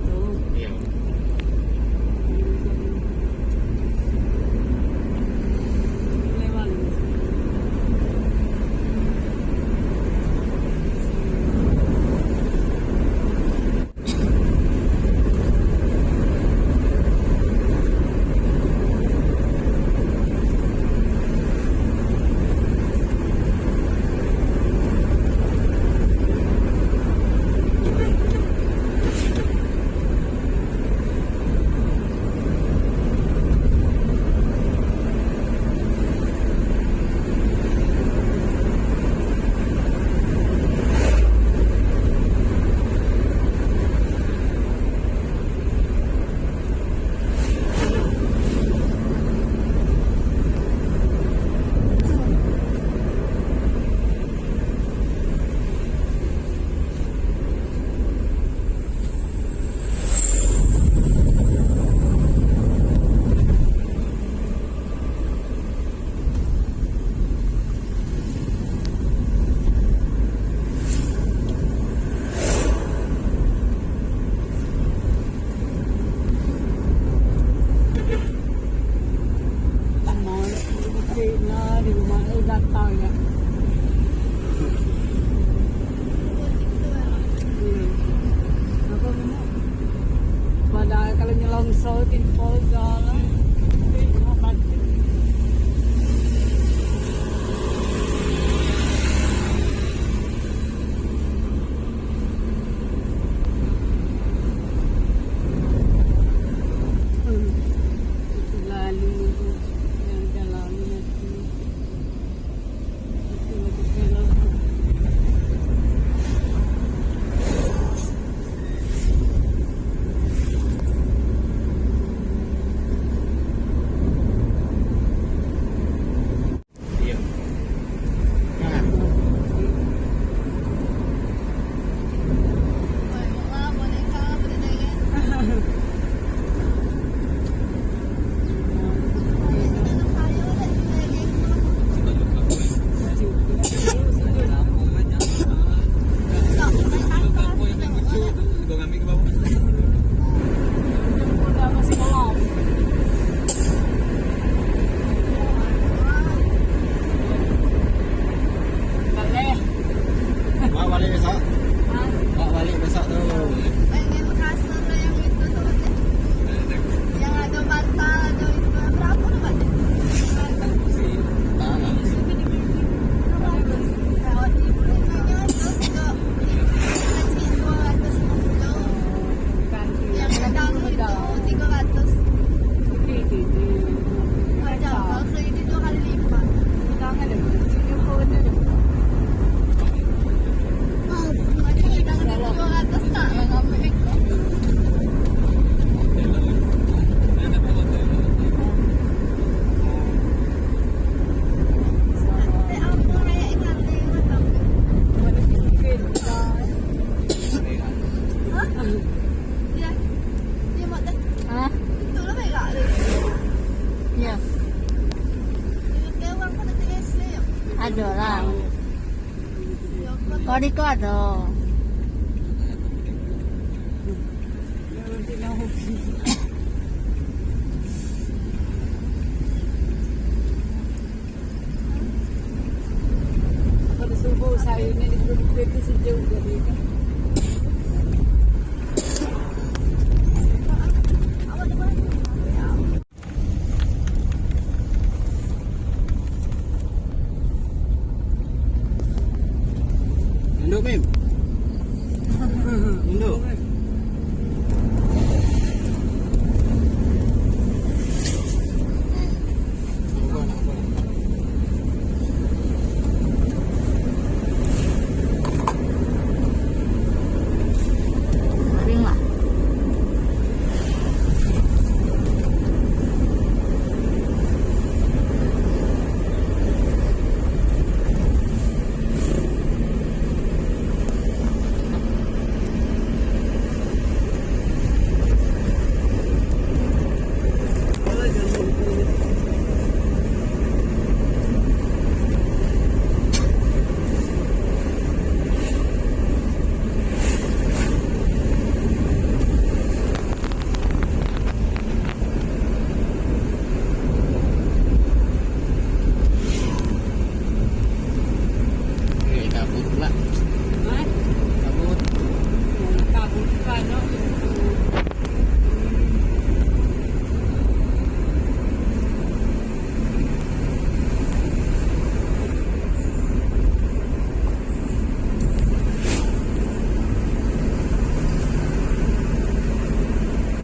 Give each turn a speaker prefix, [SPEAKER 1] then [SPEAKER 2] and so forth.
[SPEAKER 1] tuh.
[SPEAKER 2] Iya.
[SPEAKER 1] Lewat. Di rumah datang ya. Apa ini? Padahal kalau nyelongsor timpol jalan. Lalu yang jalan itu.
[SPEAKER 2] Iya. Nah, Mak balik besok. Mak balik besok tuh.
[SPEAKER 3] Pengen kasur yang itu tuh, yang ada bantal atau itu berapa tuh Pak? Kalau di Bruneinya itu juga kasih 250, yang kadang itu 300. Wajar kalau itu 2 kali lipat.
[SPEAKER 1] Hah? Iya, ada lah. Kau ada. Pada subuh saya ini duduk itu sejauh dari kan.
[SPEAKER 2] Duduk, Mim.